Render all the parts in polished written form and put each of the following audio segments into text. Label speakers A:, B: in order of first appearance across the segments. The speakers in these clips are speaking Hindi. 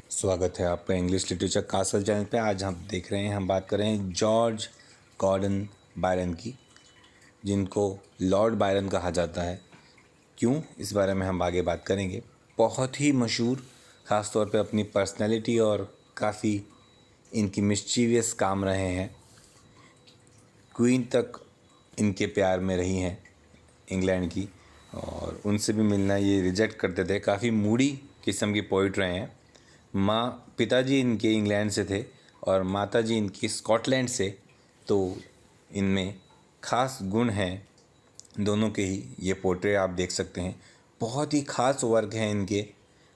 A: स्वागत है आपका इंग्लिश लिटरेचर कासल चैनल पे। आज हम बात कर रहे हैं जॉर्ज गॉर्डन बायरन की, जिनको लॉर्ड बायरन कहा जाता है। क्यों, इस बारे में हम आगे बात करेंगे। बहुत ही मशहूर, ख़ास तौर पे अपनी पर्सनैलिटी और काफ़ी इनकी मिस्चीवियस काम रहे हैं। क्वीन तक इनके प्यार में रही हैं इंग्लैंड की, और उनसे भी मिलना ये रिजेक्ट करते थे। काफ़ी मूडी किस्म की पोइट रहे हैं। पिताजी इनके इंग्लैंड से थे और माताजी इनकी स्कॉटलैंड से, तो इनमें ख़ास गुण हैं दोनों के ही। ये पोर्ट्रेट आप देख सकते हैं, बहुत ही ख़ास वर्क हैं इनके,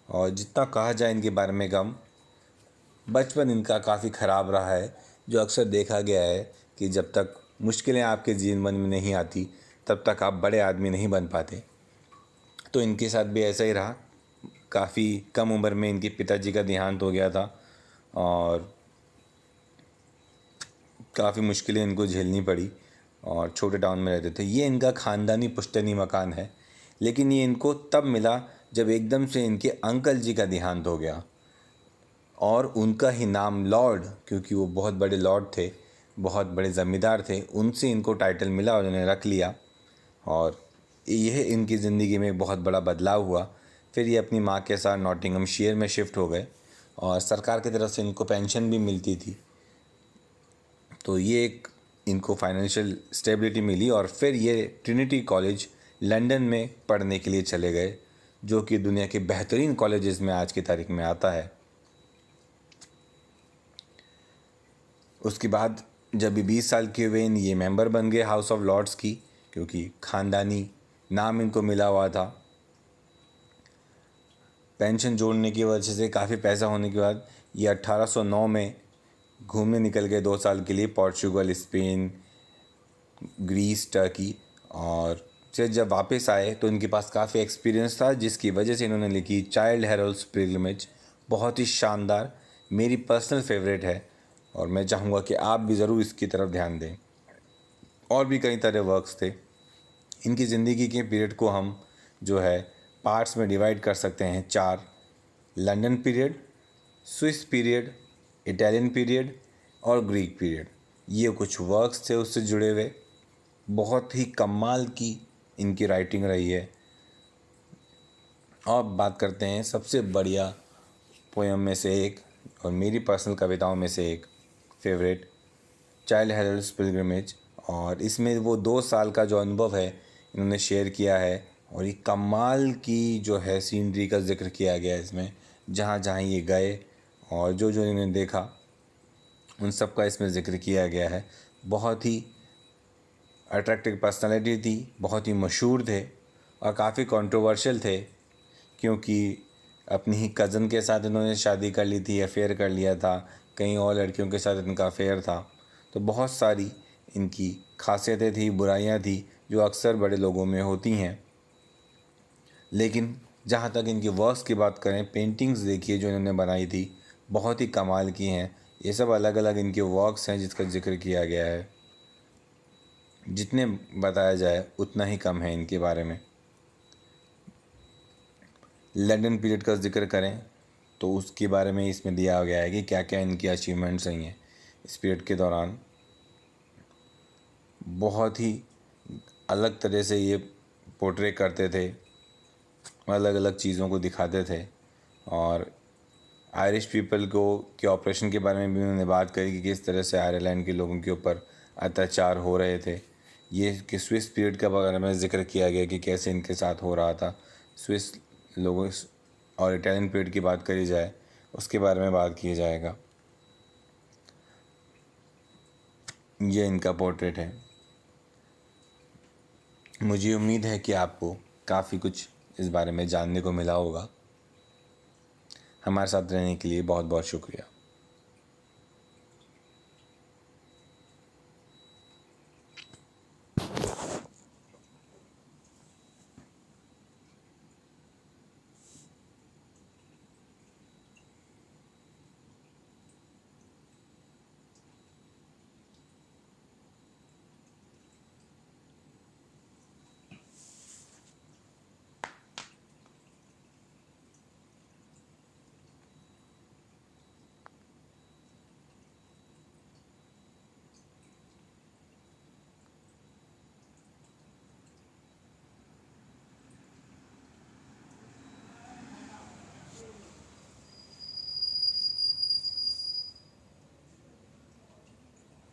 A: और जितना कहा जाए इनके बारे में कम। बचपन इनका काफ़ी ख़राब रहा है, जो अक्सर देखा गया है कि जब तक मुश्किलें आपके जीवन में नहीं आती तब तक आप बड़े आदमी नहीं बन पाते। तो इनके साथ भी ऐसा ही रहा। काफ़ी कम उम्र में इनके पिताजी का देहांत हो गया था और काफ़ी मुश्किलें इनको झेलनी पड़ी, और छोटे टाउन में रहते थे। ये इनका ख़ानदानी पुश्तैनी मकान है, लेकिन ये इनको तब मिला जब एकदम से इनके अंकल जी का देहांत हो गया, और उनका ही नाम लॉर्ड, क्योंकि वो बहुत बड़े लॉर्ड थे, बहुत बड़े ज़मींदार थे, उनसे इनको टाइटल मिला और उन्हें रख लिया। और यह इनकी ज़िंदगी में बहुत बड़ा बदलाव हुआ। फिर ये अपनी माँ के साथ नॉटिंघमशायर में शिफ्ट हो गए, और सरकार की तरफ से इनको पेंशन भी मिलती थी। तो ये एक इनको फाइनेंशियल स्टेबिलिटी मिली, और फिर ये ट्रिनिटी कॉलेज लंदन में पढ़ने के लिए चले गए, जो कि दुनिया के बेहतरीन कॉलेजेस में आज की तारीख में आता है। उसके बाद जब ये 20 साल के हुए, ये मेंबर बन गए हाउस ऑफ लॉर्ड्स की, क्योंकि ख़ानदानी नाम इनको मिला हुआ था। पेंशन जोड़ने की वजह से काफ़ी पैसा होने के बाद ये 1809 में घूमने निकल गए 2 साल के लिए, पोर्चुगल, स्पेन, ग्रीस, टर्की। और फिर जब वापस आए तो इनके पास काफ़ी एक्सपीरियंस था, जिसकी वजह से इन्होंने लिखी चाइल्ड हेरोल्ड्स पिलग्रिमेज। बहुत ही शानदार, मेरी पर्सनल फेवरेट है, और मैं चाहूँगा कि आप भी ज़रूर इसकी तरफ ध्यान दें। और भी कई तरह वर्क्स थे। इनकी ज़िंदगी के पीरियड को हम जो है पार्ट्स में डिवाइड कर सकते हैं 4। London period, Swiss period, Italian period और ग्रीक पीरियड। ये कुछ वर्क्स थे उससे जुड़े हुए। बहुत ही कमाल की इनकी राइटिंग रही है। और बात करते हैं सबसे बढ़िया पोएम में से एक, और मेरी पर्सनल कविताओं में से एक फेवरेट, चाइल्ड हेरोल्ड्स पिलग्रिमेज। और इसमें वो 2 साल का जो अनुभव है इन्होंने शेयर किया है, और ये कमाल की जो है सीनरी का जिक्र किया गया है इसमें। जहाँ जहाँ ये गए और जो जो इन्होंने देखा उन सब का इसमें ज़िक्र किया गया है। बहुत ही अट्रैक्टिव पर्सनालिटी थी, बहुत ही मशहूर थे, और काफ़ी कंट्रोवर्शियल थे, क्योंकि अपनी ही कज़न के साथ इन्होंने शादी कर ली थी, अफेयर कर लिया था, कई और लड़कियों के साथ इनका अफेयर था। तो बहुत सारी इनकी खासियतें थी, बुराइयां थी, जो अक्सर बड़े लोगों में होती हैं। लेकिन जहाँ तक इनकी वर्क्स की बात करें, पेंटिंग्स देखिए जो इन्होंने बनाई थी, बहुत ही कमाल की हैं। ये सब अलग अलग इनके वर्क्स हैं जिसका जिक्र किया गया है। जितने बताया जाए उतना ही कम है इनके बारे में। लंदन पीरियड का जिक्र करें तो उसके बारे में इसमें दिया गया है कि क्या क्या इनकी अचीवमेंट्स रही हैं इस पीरियड के दौरान। बहुत ही अलग तरह से ये पोर्ट्रे करते थे, अलग अलग चीज़ों को दिखाते थे। और आयरिश पीपल को के ऑपरेशन के बारे में भी उन्होंने बात करी कि किस तरह से आयरलैंड के लोगों के ऊपर अत्याचार हो रहे थे। ये कि स्विस पीरियड के बारे में जिक्र किया गया कि कैसे इनके साथ हो रहा था स्विस लोगों। और इटालियन पीरियड की बात करी जाए उसके बारे में बात किया जाएगा। ये इनका पोर्ट्रेट है। मुझे उम्मीद है कि आपको काफ़ी कुछ इस बारे में जानने को मिला होगा। हमारे साथ रहने के लिए बहुत बहुत शुक्रिया।